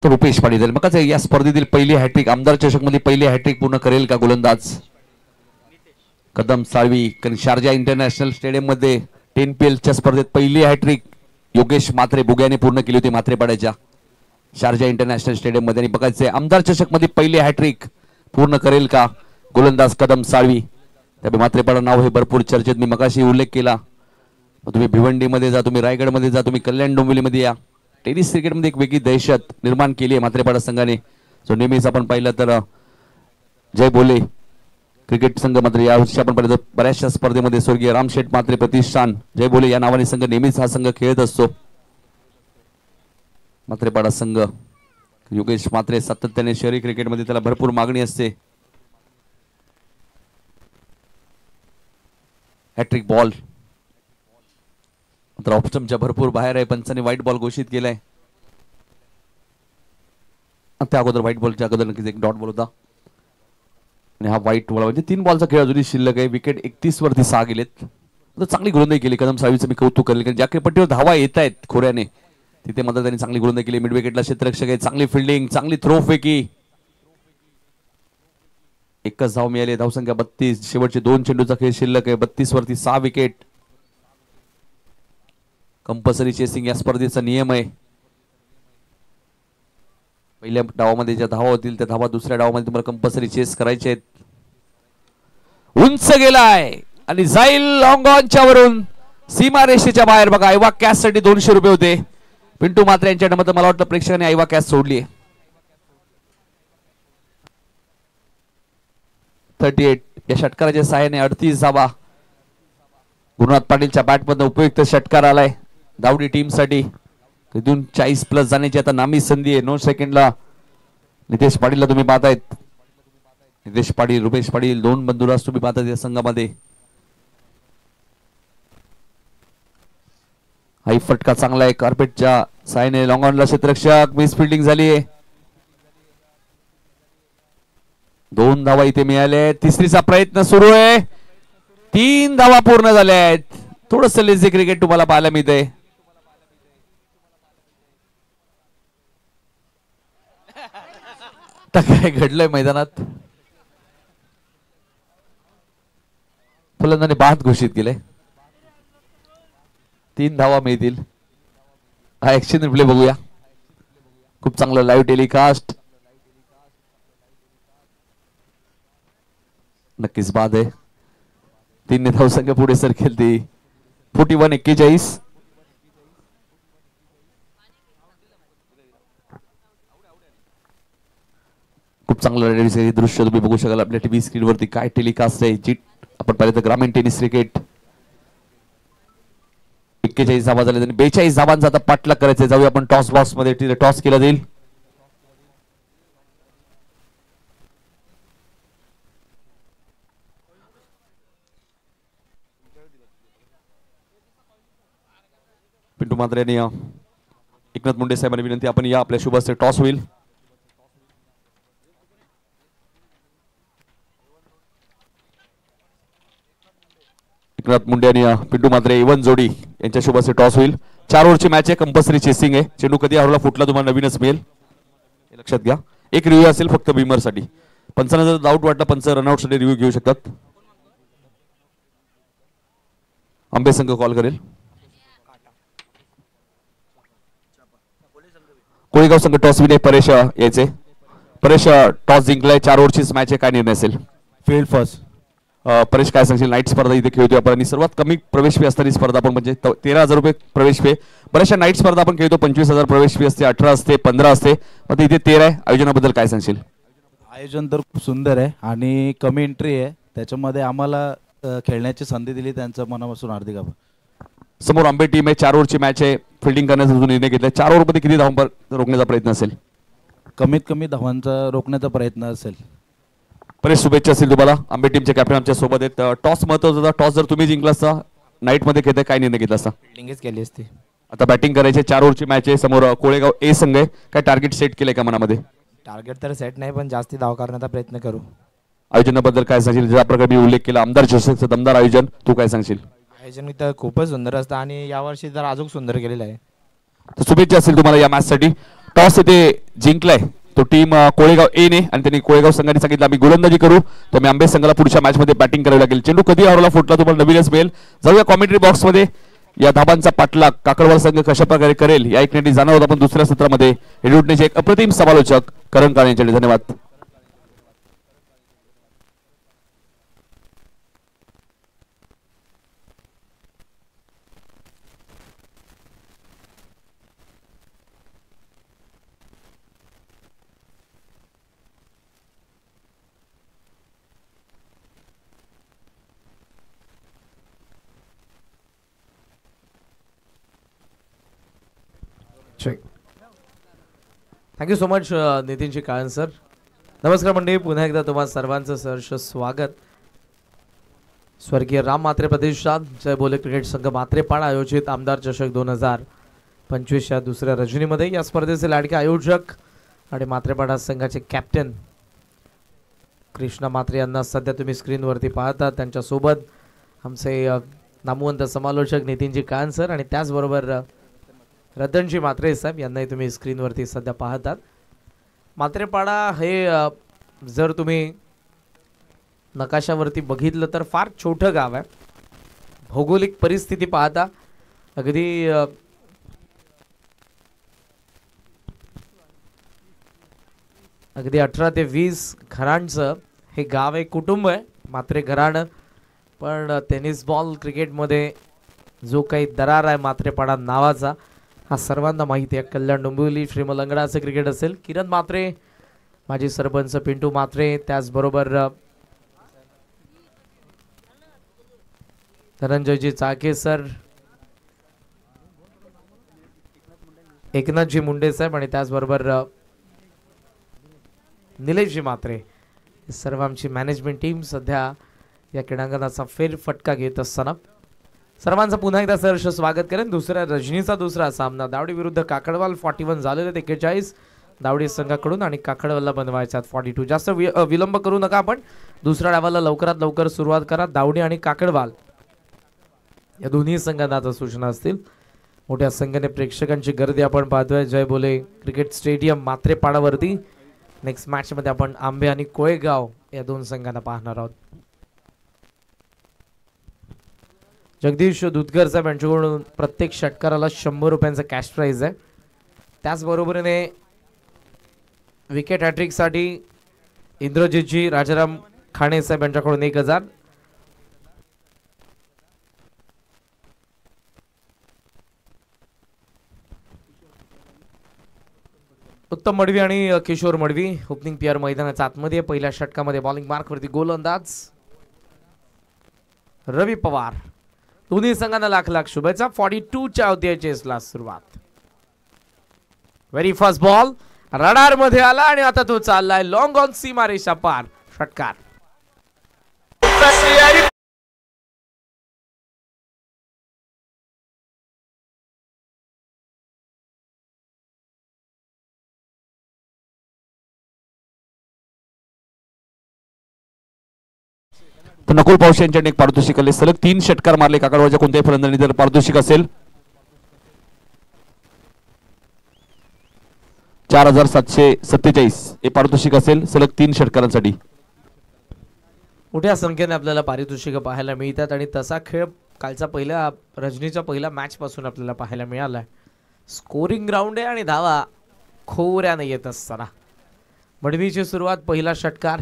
तो रुपेश पाटील मग या स्पर्धेतील पहिली हॅट्रिक आमदार चषक मध्ये पहिली हॅट्रिक पूर्ण करेल का गोलंदाज कदम साळवी. कारण शारजा इंटरनॅशनल स्टेडियम मध्ये 10PL च्या स्पर्धेत पहिली हॅट्रिक योगेश म्हात्रे बुग्याने पूर्ण केली होती म्हात्रेपाड्याच्या शारजा इंटरनॅशनल स्टेडियम मध्ये. आणि बघायचे आमदार चषक मध्ये पहिली हॅट्रिक पूर्ण करेल का गोलंदाज कदम साळवी. त्यामुळे म्हात्रेपाडा नाव हे भरपूर चर्चेत मी मगाशी उल्लेख केला. तुम्ही भिवंडीमध्ये जा, तुम्ही रायगडमध्ये जा, तुम्ही कल्याण डोंबिवलीमध्ये या, टेनिस क्रिकेटमध्ये एक वेगळी दहशत निर्माण केली आहे म्हात्रेपाडा संघाने. जो नेहमीच आपण पाहिलं तर जय बोले क्रिकेट संघ मात्र यावर्षी आपण पाहिलं तर बऱ्याचशा स्पर्धेमध्ये स्वर्गीय रामशेठ म्हात्रे प्रतिष्ठान जय बोले या नावाने संघ नेहमीच हा संघ खेळत असतो. म्हात्रेपाडा संघ योगेश म्हात्रे सातत्याने शहरी क्रिकेटमध्ये त्याला भरपूर मागणी असते. हॅट्रिक बॉल मात्र ऑप्शनच्या भरपूर बाहेर आहे. पंचाने व्हाईट बॉल घोषित केलाय. त्या अगोदर व्हाईट बॉलच्या अगोदर नक्कीच एक डॉट बॉल होता आणि हा व्हाईट बॉल म्हणजे 3 बॉलचा खेळ अजूनही शिल्लक आहे. विकेट 31 वरती 6 गेलेत. चांगली गोलंदाजी केली कदम साळवीचं मी कौतुक करेल कारण ज्या पट्टीवर धावा येत आहेत खोऱ्याने तिथे मात्र त्यांनी चांगली गोलंदाजी केली. मिड विकेटला क्षेत्ररक्षक आहे, चांगली फिल्डिंग, चांगली थ्रो फेकी. एकच धाव मिळाली, धावसंख्या 32. शेवटचे 2 चेंडूचा खेळ शिल्लक आहे. 32 वरती 6 विकेट. कंपल्सरी चेसिंग या स्पर्धेचा नियम आहे. पहिल्या डावामध्ये ज्या धावा होतील त्या धावा दुसऱ्या डावामध्ये तुम्हाला कंपल्सरी चेस करायचे आहेत. उंच गेलाय आणि जाईल लॉंग ऑनच्या वरून सीमा रेषेच्या बाहेर. बघा आयवा कॅश साठी 200 रुपये होते. पिंटू म्हात्रे यांच्या मते मला वाटतं प्रेक्षकांनी आयवा कॅश सोडली. 38 या षटकाराच्या सहाय्याने 38 धावा. गुरुनाथ पाटीलच्या बॅटमधून उपयुक्त षटकार आलाय दावडी टीम साठी. 40+ जाण्याची आता नामी संधी आहे. 9 सेकंडला नितेश पाटीलला तुम्ही पाहतायत. नितेश पाटील, रुपेश पाटील 2 बंधुराज तुम्ही पाहतायत या संघामध्ये. हाई फटका चांगला आहे कार्पेटच्या सायने. लॉंग ऑनला क्षेत्ररक्षक मिस फिल्डिंग झाली आहे. 2 धावा इथे मिळाल्या. तिसरीचा प्रयत्न सुरू आहे. 3 धावा पूर्ण झाल्या आहेत. थोडस लेझी क्रिकेट तुम्हाला पाहायला मिळते. काय घडलंय मैदानात. फलंदाने बाद घोषित केले. 3 धावा मिळतील. हा ऍक्शन रिप्ले बघूया. खूप चांगलं लाईव्ह टेलिकास्ट. नक्कीच बाद आहे. 3 धावसंख्या पुढे सरकेल ती 41-41. खूप चांगलं दृश्य तुम्ही बघू शकाल आपल्या टीव्ही स्क्रीन वरती. काय टेलिकास्ट आहे जी आपण पाहिलं तर ग्रामीण टेनिस क्रिकेट. 41 धावा झाले आणि 42 धावांचा आता पाठलाग करायचा. जाऊया आपण टॉस बॉक्स मध्ये. टॉस केला जाईल. पिंटू म्हात्रे यांनी एकनाथ मुंडे साहेबांनी विनंती आपण या आपल्या शुभ हस्ते टॉस होईल. एकनाथ मुंडे आणि पिंटू म्हात्रे इवन जोडी यांच्या शुभ हस्ते टॉस होईल. 4 ओव्हरची मॅच आहे. कंपल्सरी चेसिंग आहे. चेंडू कधी हरवला फुटला तुम्हाला नवीनच मिळेल हे लक्षात घ्या. एक रिव्ह्यू असेल फक्त बीमर साठी. पंचांना जर डाऊट वाटला पंच रनआउट साठी रिव्ह्यू घेऊ शकतात. आंबे संघ कॉल करेल. कोळीगाव संघ टॉस विने परेश यायचे. परेश टॉस जिंकलाय. 4 ओव्हरचीच मॅच आहे. काय निर्णय असेल. Field first. परेश काय सांगशील. नाईट स्पर्धा इथे खेळतोय आपण आणि सर्वात कमी प्रवेश फी असणारी स्पर्धा आपण म्हणजे 13,000 रुपये प्रवेश फी. बऱ्याचशा नाईट स्पर्धा आपण खेळतो 25,000 प्रवेश फी असते, 18 असते, 15 असते. मग इथे 13 आहे. आयोजनाबद्दल काय सांगशील. आयोजन तर खूप सुंदर आहे आणि कमी एंट्री आहे. त्याच्यामध्ये आम्हाला खेळण्याची संधी दिली त्यांचं मनापासून हार्दिक आभार. समोर आंबे टीम आहे. 4 ओव्हरची मॅच आहे. फिल्डिंग करण्याचा निर्णय घेतलाय. 4 ओव्हरमध्ये किती धावा रोखण्याचा प्रयत्न असेल. कमीत कमी धावांचा रोखण्याचा प्रयत्न असेल. परेश शुभेच्छा असेल तुम्हाला. आंबे टीमचे कॅप्टन आमच्या सोबत आहेत. टॉस महत्वाचा होता. टॉस जर तुम्ही जिंकला असता नाईट मध्ये खेळताय काय निर्णय घेतला असता. फिल्डिंगच केली असती. आता बॅटिंग करायचे. 4 ओव्हरची मॅच आहे. समोर कोळेगाव ए संघ आहे. काय टार्गेट सेट केलंय का मनामध्ये. टार्गेट तर सेट नाही पण जास्ती धाव करण्याचा प्रयत्न करू. आयोजनाबद्दल काय सांगशील. ज्या प्रकारे मी उल्लेख केला आमदार चषकचं दमदार आयोजन तू काय सांगशील. आयोजन इथं खूपच सुंदर असतं आणि यावर्षी जर अजून सुंदर केलेलं आहे. तर शुभेच्छा असेल तुम्हाला या मॅच साठी. टॉस इथे जिंकलाय तो टीम कोळेगाव ए ने आणि त्यांनी कोळेगाव संघाने सांगितलं आम्ही गोलंदाजी करू तर आम्ही आंबे संघाला पुढच्या मॅच मध्ये बॅटिंग करावी लागेल. चेंडू कधी हरवला फुटला तुम्हाला नवीनच मिळेल. जाऊया कॉमेंट्री बॉक्स मध्ये. या धाबांचा पाठलाग काकडवाल संघ कशा प्रकारे करेल या ऐकण्यासाठी जाणार आहोत आपण दुसऱ्या सत्रामध्ये. रेडिओटनेचे एक अप्रतिम समालोचक करण काळे यांच्याकडे धन्यवाद. Thank you so much Nitinji Kalan sir. नमस्कार मंडळी, पुन्हा एकदा तुम्हा सर्वांचं सहर्ष स्वागत. स्वर्गीय राम म्हात्रे प्रतिष्ठान जय बोले क्रिकेट संघ म्हात्रेपाडा आयोजित आमदार चषक 2025 या दुसऱ्या रजनीमध्ये या स्पर्धेचे लाडके आयोजक आणि म्हात्रेपाडा संघाचे कॅप्टन कृष्णा म्हात्रे यांना सध्या तुम्ही स्क्रीनवरती पाहता. त्यांच्यासोबत आमचे नामवंत समालोचक नितीनजी काळन सर आणि त्याचबरोबर रतनजी म्हात्रे साहेब यांनाही तुम्ही स्क्रीनवरती सध्या पाहतात. म्हात्रेपाडा हे जर तुम्ही नकाशावरती बघितलं तर फार छोटं गाव आहे. भौगोलिक परिस्थिती पाहता अगदी 18 ते 20 घरांचं हे गाव आहे, कुटुंब आहे म्हात्रे घराणं. पण टेनिस बॉल क्रिकेटमध्ये जो काही दरार आहे म्हात्रेपाडा नावाचा हा सर्वांना माहिती आहे. कल्याण डोंबिवली श्रीमलंगडाचं क्रिकेट असेल, किरण म्हात्रे, माजी सरपंच पिंटू म्हात्रे, त्याचबरोबर धनंजयजी चाके सर, एकनाथजी मुंडे साहेब आणि त्याचबरोबर निलेशजी म्हात्रे, सर्व आमची मॅनेजमेंट टीम सध्या या क्रीडांगणाचा फेरफटका घेत असताना सर्वांचं पुन्हा एकदा सहर्ष स्वागत करेन. दुसऱ्या रजनीचा दुसरा सामना दावडी विरुद्ध काकडवाल 41 झालेले 41 दावडी संघाकडून आणि काकडवालला बनवायच्यात 42. जास्त विलंब करू नका, आपण दुसऱ्या डावाला लवकरात लवकर सुरुवात करा. दावडी आणि काकडवाल या दोन्ही संघांना आता सूचना असतील. मोठ्या संख्येने प्रेक्षकांची गर्दी आपण पाहतोय जय बोले क्रिकेट स्टेडियम म्हात्रेपाडावरती. नेक्स्ट मॅच मध्ये आपण आंबे आणि कोळेगाव या दोन संघांना पाहणार आहोत. जगदीश दुधकर साहेब यांच्याकडून प्रत्येक षटकाराला 100 रुपयांचा कॅश प्राइज आहे. त्याचबरोबरीने विकेट हॅट्रिकसाठी इंद्रजितजी राजाराम खाणे साहेब यांच्याकडून 1000. उत्तम मडवी आणि किशोर मडवी ओपनिंग पेअर मैदानाच्या आतमध्ये. पहिल्या षटकामध्ये बॉलिंग मार्कवरती गोलंदाज रवी पवार. दोन्ही संघांना लाख लाख शुभेच्छा. 42 च्या अध्यायाची सुरुवात. व्हेरी फर्स्ट बॉल रडार मध्ये आला आणि आता तो चाललाय लॉंग ऑन सीमारेषा पार. षटकार तर नकुल पावशे यांच्याकडे एक पारितोषिक आले. सलग 3 षटकार मारले काकडवालच्या कोणत्याही फलंदाजाने. जर पारितोषिक असेल 4747 हे पारितोषिक असेल सलग 3 षटकारांसाठी. मोठ्या संख्येने आपल्याला पारितोषिक पाहायला मिळतात आणि तसा खेळ कालचा पहिल्या रजनीच्या पहिल्या मॅच पासून आपल्याला पाहायला मिळालाय. स्कोरिंग ग्राउंड आहे आणि धावा खोऱ्याने येत असताना मडवीची सुरुवात. पहिला षटकार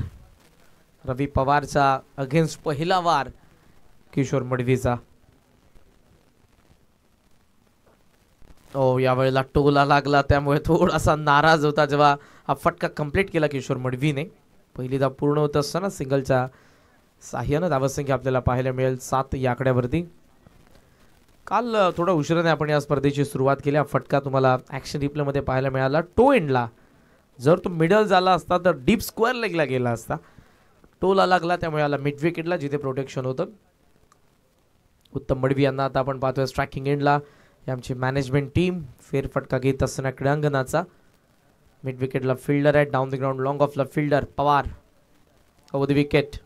रवी पवारचा अगेन्स्ट पहिला वार किशोर मडवीचा. यावेळेला टोला लागला त्यामुळे थोडासा नाराज होता जेव्हा हा फटका कंप्लीट केला किशोर मडवीने. पहिली धाव पूर्ण होत असताना सिंगलच्या साह्यानं धावसंख्या आपल्याला पाहायला मिळेल 7 या आकड्यावरती. काल थोडा उशिराने आपण या स्पर्धेची सुरुवात केली. हा फटका तुम्हाला ॲक्शन रिप्लेमध्ये पाहायला मिळाला. टो एंडला जर तो मिडल झाला असता तर डीप स्क्वेअर लेगला गेला असता. टोला लागला त्यामुळे आला मिड विकेटला जिथे प्रोटेक्शन होतं. उत्तम मडवी यांना आता आपण पाहतोय स्ट्रायकिंग एंडला. आमची मॅनेजमेंट टीम फेरफटका घेत असताना क्रीडांगणाचा. मिड विकेटला फिल्डर आहे. डाऊन द ग्राउंड लॉंग ऑफला fielder Pawar. Over the wicket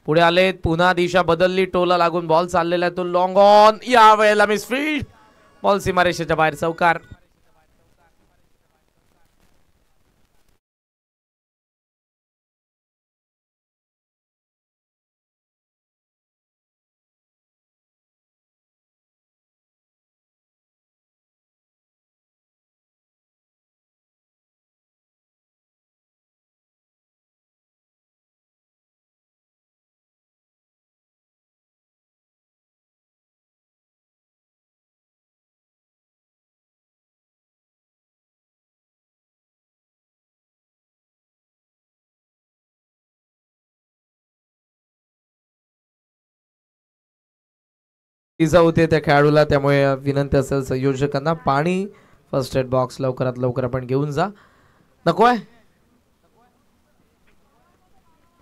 पुढे आलेत. पुन्हा दिशा बदलली. टोला लागून बॉल चाललेला आहे. तो लॉंग ऑन. या वेळेला मिस फील्ड. बॉल सीमारेषेच्या बाहेर. चौकार. इजा होते त्या खेळाडूला, त्यामुळे विनंती असेल संयोजकांना पाणी फर्स्ट एड बॉक्स लवकरात लवकर आपण घेऊन जा. नकोय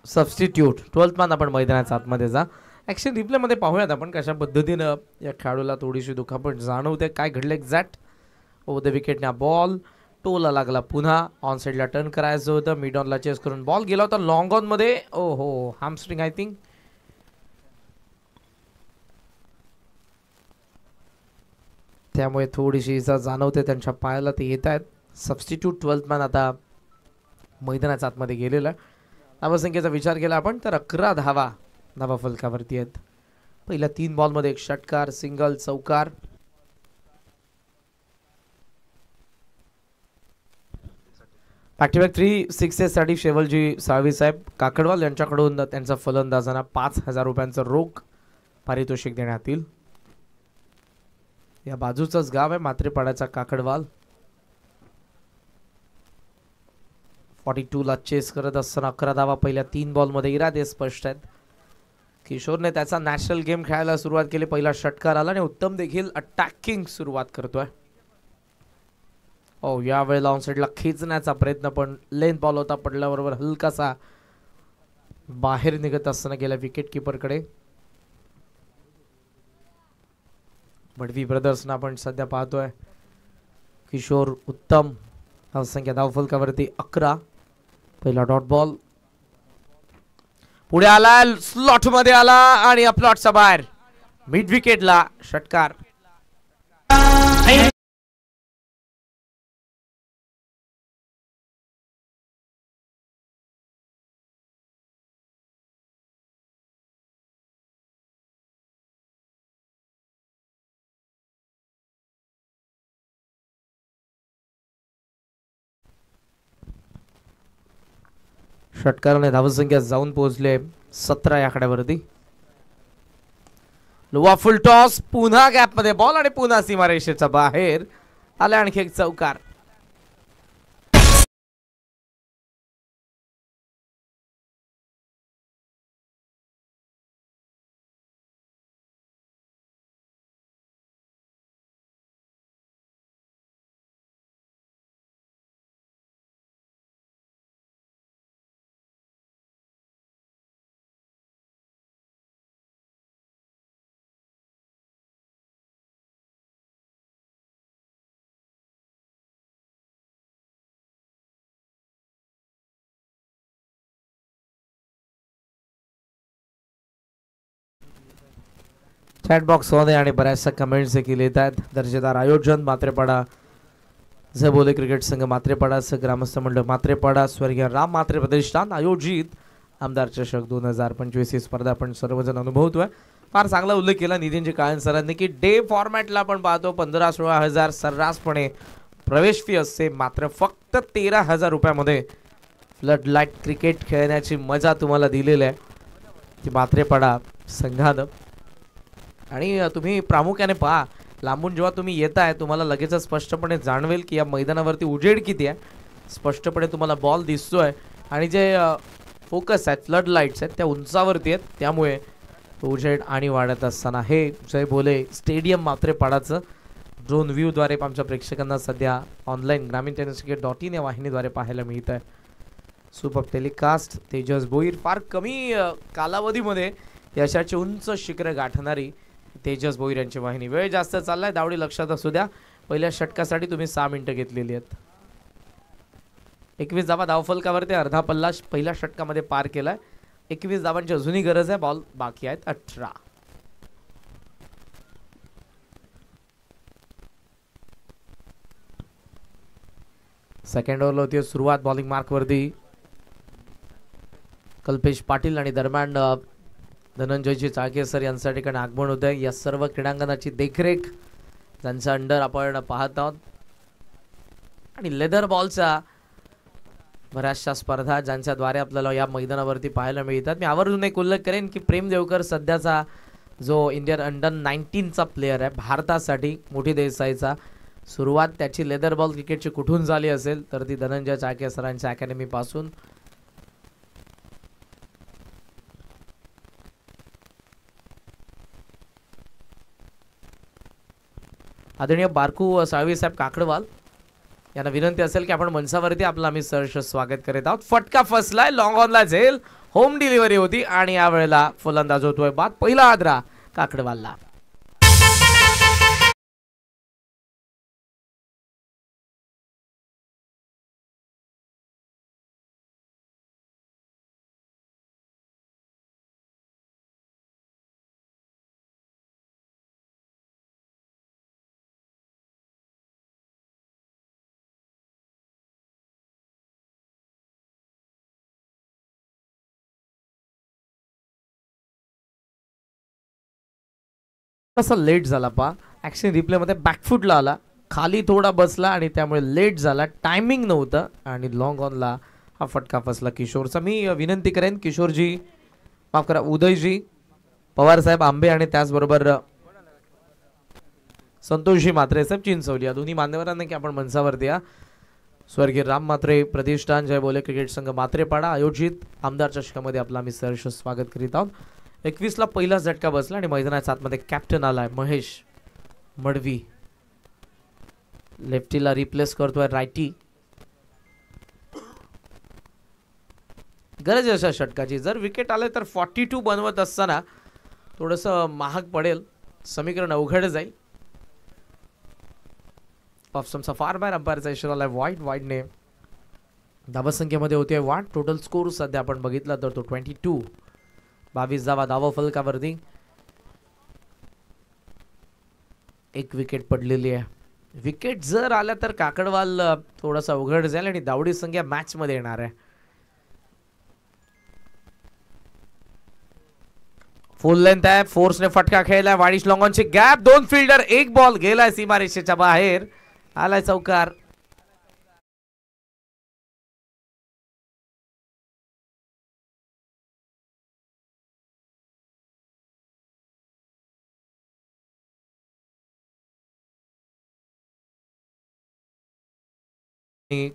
सबस्टिट्यूट 12th मॅन आपण मैदानाच्या आतमध्ये जा. ॲक्शन रिप्ले मध्ये पाहूयात आपण कशा पद्धतीनं या खेळाडूला थोडीशी दुखापट जाणवते, काय घडलं एक्झॅक्ट. ओव्हर द विकेटने बॉल टोला लागला, पुन्हा ऑन साईडला टर्न करायचं होतं, मिड ऑनला चेस करून बॉल गेला होता लॉंग ऑन मध्ये. ओ हो, हॅमस्ट्रिंग आय थिंक. त्यामुळे थोडीशी इजा जाणवते त्यांच्या पायाला, ते येत आहेत. सबस्टिट्यूट 12th मॅन आता मैदानाच्या आतमध्ये गेलेला. धावसंख्येचा विचार केला आपण तर 11 धावा फलकावरती आहेत. पहिल्या 3 बॉलमध्ये एक षटकार, सिंगल, चौकार. बॅक टू बॅक 3 सिक्सेस साठी शेवलजी साळवी साहेब काकडवाल यांच्याकडून त्यांचा फलंदाजांना 5,000 रुपयांचं रोख पारितोषिक देण्यात येईल. या बाजूचंच गाव आहे मात्रेपाड्याचा काकडवाल. 42 ला चेस करत असताना 11 धावा पहिल्या 3 बॉलमध्ये. इरादे स्पष्ट आहेत. किशोरने त्याचा नॅशनल गेम खेळायला सुरुवात केली. पहिला षटकार आला आणि उत्तम देखील अटॅकिंग सुरुवात करतोय. ओ यावेळेला ऑन साईडला खेचण्याचा प्रयत्न, पण लेंथ बॉल होता, पडल्याबरोबर हलकासा बाहेर निघत असताना गेला विकेट किपरकडे. बडवी ब्रदर्सना आपण सध्या पाहतोय. किशोर उत्तम धावसंख्या धावफलकावरती 11. पहिला डॉट बॉल पुढे आला, स्लॉट मध्ये आला आणि प्लॉटचा बाहेर मिड विकेटला षटकार. षटकाराने धावसंख्या जाऊन पोहोचले 17 या आकड्यावरती. लोवा फुल टॉस, पुन्हा गॅप मध्ये बॉल आणि पुन्हा सीमारेषेच्या बाहेर आला. आणखी एक चौकार. चॅट बॉक्स मध्ये आणि बऱ्याचशा कमेंट्स देखील येत आहेत. दर्जेदार आयोजन मात्रेपाडा झबोले क्रिकेट संघ मात्रेपाडा, ग्रामस्थ मंडळ मात्रेपाडा, स्वर्गीय राम म्हात्रे प्रतिष्ठान आयोजित आमदार चषक 2025 ही स्पर्धा आपण सर्वजण अनुभवतोय. फार चांगला उल्लेख केला नितीनजी काळन सरांनी की डे फॉर्मॅटला आपण पाहतो 15-16 हजार सर्रासपणे प्रवेश फी असते, मात्र फक्त 13,000 रुपयामध्ये फ्लड लाईट क्रिकेट खेळण्याची मजा तुम्हाला दिलेली आहे ती मात्रेपाडा संघानं. आणि तुम्ही प्रामुख्याने पहा, लांबून जेव्हा तुम्ही येताय तुम्हाला लगेच स्पष्टपणे जाणवेल की या मैदानावरती उजेड किती आहे. स्पष्टपणे तुम्हाला बॉल दिसतोय आणि जे फोकस आहेत, फ्लड लाईट्स आहेत, त्या उंचावरती आहेत. त्यामुळे उजेड आणि वाढत असताना हे जय बोले स्टेडियम मात्रेपाडाचं ड्रोन व्ह्यूद्वारे आमच्या प्रेक्षकांना सध्या ऑनलाईन ग्रामीण टेनिस क्रिकेट.in या वाहिनीद्वारे पाहायला मिळत आहे. सुपर टेलिकास्ट तेजस भोईर, फार कमी कालावधीमध्ये यशाची उंच शिखरे गाठणारी तेजस भोईर यांची वाहिनी. वेळ जास्त चाललाय, दावडी लक्षात असू द्या. पहिल्या षटकासाठी तुम्ही 6 मिनिटं घेतलेली आहेत. 21 धावा धावफलकावरती अर्धा पल्ला पहिल्या षटकामध्ये पार केलाय. 21 धावांची अजूनही गरज आहे. बॉल बाकी आहेत 18. सेकंड ओव्हरला होती सुरुवात. बॉलिंग मार्कवरती कल्पेश पाटील आणि दरम्यान धनंजयजी चाळके सर यांच्या ठिकाणी आगमन होत आहे. या सर्व क्रीडांगणाची देखरेख ज्यांच्या अंडर आपण पाहत आहोत आणि लेदर बॉलच्या बऱ्याचशा स्पर्धा ज्यांच्याद्वारे आपल्याला या मैदानावरती पाहायला मिळतात. मी आवर्जून एक उल्लेख करेन की प्रेम देवकर सध्याचा जो इंडियन अंडर 19चा प्लेयर आहे भारतासाठी, मोठी देसाईचा, सुरुवात त्याची लेदर बॉल क्रिकेटची कुठून झाली असेल तर ती धनंजय चाळके सरांच्या अकॅडमी पासून. आदरणीय बारकू साळवी साहेब काकडवाल यांना विनंती असेल की आपण मंचावरती आपलं आम्ही सहर्ष स्वागत करीत आहोत. फटका फसलाय, लॉंग ऑनला झेल, होम डिलिव्हरी होती आणि यावेळेला फलंदाज होतोय बाद. पहिला आदरा काकडवालला. थोडासा लेट झाला पा, ऍक्शन रिप्ले मध्ये बॅकफुटला आला, खाली थोडा बसला आणि त्यामुळे लेट झाला, टायमिंग नव्हतं आणि लॉंग ऑनला हा फटका फसला किशोरचा. मी विनंती करेन किशोरजी, माफ करा उदयजी, पवार साहेब आंबे आणि त्याचबरोबर संतोषजी म्हात्रे साहेब चिंचवली या दोन्ही मान्यवरांना की आपण मंचावरती या. स्वर्गीय राम म्हात्रे प्रतिष्ठान जय बोले क्रिकेट संघ म्हात्रेपाडा आयोजित आमदार चषकामध्ये आपलं आम्ही सहर्ष स्वागत करीत आहोत. 21 ला पहिला झटका बसला आणि मैदानाच्या आतमध्ये कॅप्टन आलाय महेश मडवी. लेफ्टीला रिप्लेस करतोय रायटी. गरज अशा षटकाची. जर विकेट आले तर 42 बनवत असताना थोडस महाग पडेल, समीकरण अवघड जाईल. ऑफसमचा फार बाहेर अंपायरचा इशारा आलाय. वाईडने धावसंख्येमध्ये होते वाढ. टोटल स्कोर सध्या आपण बघितला तर तो 22. 22 धावा धावा फलकावरती. एक विकेट पडलेली आहे. विकेट जर आल्या तर काकडवाल थोडासा अवघड जाईल आणि दावडी संख्या मॅच मध्ये येणार आहे. फुल लेंथ आहे. फोर्सने फटका खेळलाय. वाडीश लॉंगॉनची गॅप. 2 फिल्डर, 1 बॉल गेलाय सीमारेषेच्या बाहेर. आलाय चौकार.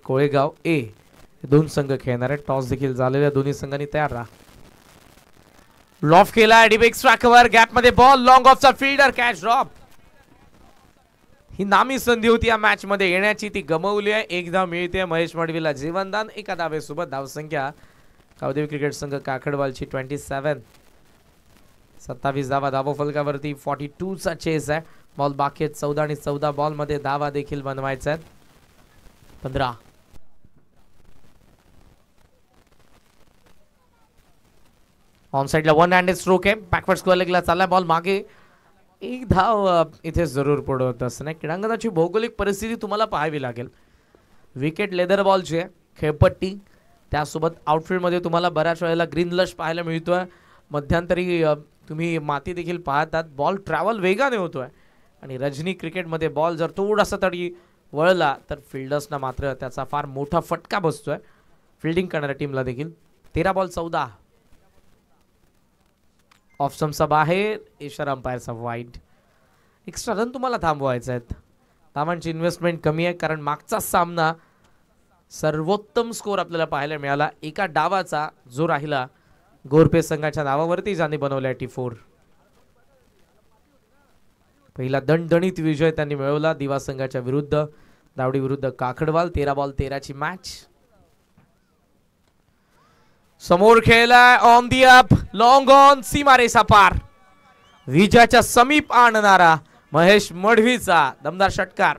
कोळेगाव ए दोन संघ खेळणार आहे. टॉस देखील झालेल्या दोन्ही संघांनी तयार राहा. लॉफ केला. डिबेक स्ट्राइकवर गॅप मध्ये बॉल. लॉंग ऑफचा फिल्डर, कॅच ड्रॉप. ही नामी संधी होती या मॅच मध्ये येण्याची, ती गमवली आहे. एक धाव मिळते महेश मडवीला जीवनदान. एका धावेसोबत धावसंख्या कावदेवी क्रिकेट संघ काकडवालची 27. 27 धावा धावा फलकावरती. 42 चा चेस आहे. बॉल बाकी आहेत 14 आणि 14 बॉल मध्ये धावा देखील बनवायचा आहेत. 15. ऑन साइडला 1 हँडेड स्ट्रोक आहे. बॅकवर्ड स्क्वेअर लेगला चाललाय बॉल. मागे एक धाव इथे जरूर पडत असताना क्रीडांगणाची भौगोलिक परिस्थिती तुम्हाला पाहावी लागेल. विकेट लेदर बॉलची आहे, खेळपट्टी, त्यासोबत आउटफील्ड मध्ये तुम्हाला बऱ्याच वेळेला ग्रीन लश पाहायला मिळतोय. मध्यंतरी तुम्ही माती देखील पाहतात. बॉल ट्रॅव्हल वेगाने होतोय आणि रजनी क्रिकेटमध्ये बॉल जर थोडासा तरी वळला तर फिल्डर्सना मात्र त्याचा फार मोठा फटका बसतोय. फिल्डिंग करणाऱ्या टीमला देखील. 13 बॉल 14. ऑफसमचा बाहेर. इशारा अंपायरचा वाईड. एक्स्ट्रा रन तुम्हाला थांबवायचे आहेत. धावांची इन्व्हेस्टमेंट कमी आहे कारण मागचा सामना सर्वोत्तम स्कोर आपल्याला पाहायला मिळाला. एका डावाचा जो राहिला गोरपे संघाच्या नावावरती ज्यांनी बनवलाय T4. पहिला दणदणीत विजय त्यांनी मिळवला दिवा संघाच्या विरुद्ध, दावडी विरुद्ध काकडवाल. 13 बॉल 13 ची मॅच. समोर खेळलाय on the up, long on, सीमारेषा पार. विजयाच्या समीप आणणारा महेश मडवीचा दमदार षटकार.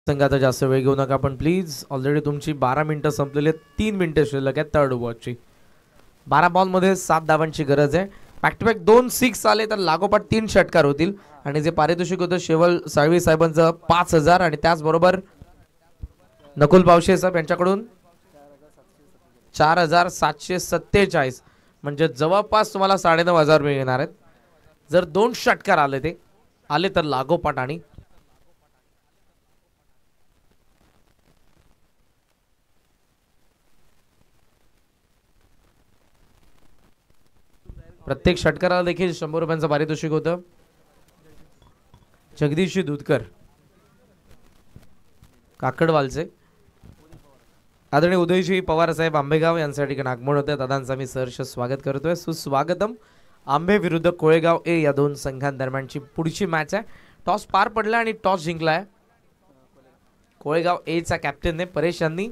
संघाचा जास्त वेळ घेऊ नका पण प्लीज. ऑलरेडी तुमची 12 मिनिटं संपलेली आहेत. 3 मिनिटं शिल्लक आहेत थर्ड ओव्हरची. 12 बॉल मध्ये 7 धावांची गरज आहे. बॅक टू बॅक 2 6 आले तर लागोपाठ 3 षटकार होतील आणि जे पारितोषिक होतं शेवल साळवी साहेबांचं 5000 आणि त्याचबरोबर नकुल पावशे साहेब यांच्याकडून 4,747 म्हणजे जवळपास तुम्हाला 9,500 मिळणार आहेत जर 2 षटकार आले तर लागोपाठ. आणि प्रत्येक षटकाराला देखील 100 रुपयांचं पारितोषिक होतं. जगदीशजी दूधकर काकडवालचे आदरणीय उदयजी पवार साहेब आंबेगाव यांसाठी नागमोड होते. दादांचा मी सहर्ष स्वागत करतोय. सुस्वागतम. आंबे विरुद्ध कोळेगाव ए या दोन संघांदरम्यानची पुढची मॅच आहे. टॉस पार पडला आणि टॉस जिंकलाय कोळेगाव ए चा कॅप्टनने परेश यांनी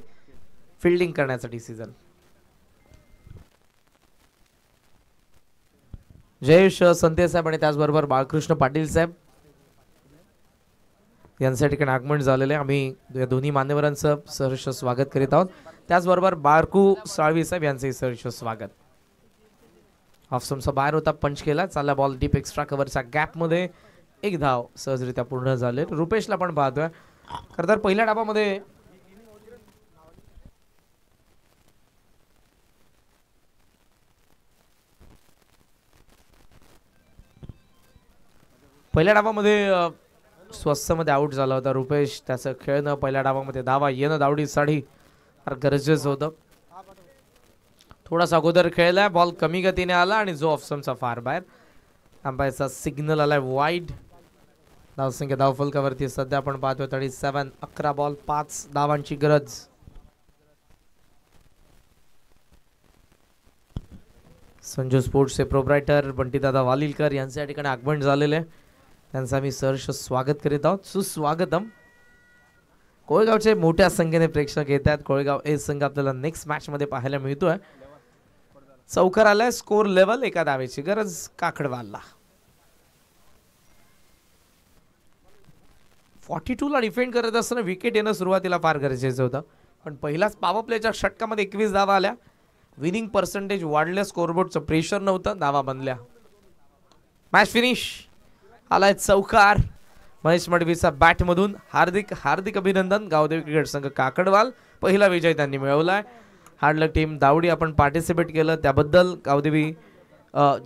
फिल्डिंग करण्यासाठी डिसिजन. जयेश संते साहेब आणि त्याचबरोबर बाळकृष्ण पाटील साहेब यांसाठी आगमन झालेले आम्ही या दोन्ही मान्यवरांचं सहर्ष स्वागत करीत आहोत. त्याचबरोबर बारकू साळवी साहेब यांचे सहर्ष स्वागत. ऑफस्टंपचा बाहेर होता, पंच केला, चालला बॉल डीप एक्स्ट्रा कव्हरच्या गॅप मध्ये एक धाव सहजरित्या पूर्ण झाले. रुपेशला पण पाहतोय. खरं तर पहिल्या डावामध्ये स्वस्त मध्ये आउट झाला होता रुपेश. त्याचं खेळणं पहिल्या डावामध्ये धावा येणं धावडीसाठी फार गरजेचं होतं. थोडासा अगोदर खेळलाय, बॉल कमी गतीने आला आणि जो ऑफस्टंपचा फार बाहेर. अंपायरचा सिग्नल आलाय वाईड. धावसंख्या धावफलकावरती सध्या आपण पाहतोय 37. 11 बॉल 5 धावांची गरज. संजू स्पोर्ट्सचे प्रोप्रायटर बंटीदादा वालिलकर यांच्या या ठिकाणी आगमन झालेले, त्यांचा मी सहर्ष स्वागत करीत आहोत. सुस्वागतम. कोळेगावचे मोठ्या संख्येने प्रेक्षक येत आहेत. कोळेगाव ए संघ आपल्याला नेक्स्ट मॅच मध्ये पाहायला मिळतोय. चौकार आलाय, स्कोर लेवल, एका धावेची गरज काकडवालला. 42 ला डिफेंड करत असताना विकेट येणं सुरुवातीला फार गरजेचं होतं, पण पहिलाच पॉवर प्लेच्या षटकामध्ये 21 धावा आल्या. विनिंग पर्सेंटेज वाढल्या, स्कोरबोर्डचं प्रेशर नव्हतं, धावा बनल्या. Match finish. आलाय चौकार महेश मडवीचा बॅट मधून. हार्दिक हार्दिक अभिनंदन. गावदेवी क्रिकेट संघ काकडवाल पहिला विजय त्यांनी मिळवलाय. हार्डलक टीम दावडी आपण पार्टिसिपेट केलं त्याबद्दल गावदेवी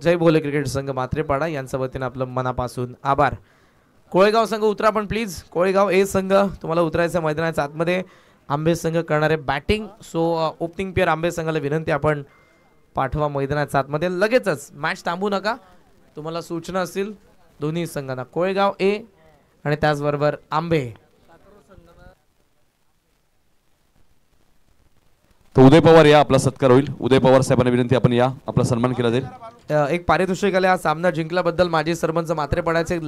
जय भोले क्रिकेट संघ मात्रेपाडा यांच्या वतीने आपलं मनापासून आभार. कोळेगाव संघ उतरा पण प्लीज. कोळेगाव ए संघ तुम्हाला उतरायचं मैदानाच्या आतमध्ये. आंबे संघ करणारे बॅटिंग. सो ओपनिंग पेअर आंबे संघाला विनंती आपण पाठवा मैदानाच्या आतमध्ये लगेचच. मॅच थांबू नका. तुम्हाला सूचना असतील दोन्ही संघांना, कोळेगाव ए आणि त्याचबरोबर आंबे. तर उदय पवार या, आपला सत्कार होईल. उदय पवार साहेबांना विनंती, आपण या, आपला सन्मान केला जाईल. एक पारितोषिक आले. हा सामना जिंकल्याबद्दल माजी सरपंच मात्रेपाड्याचे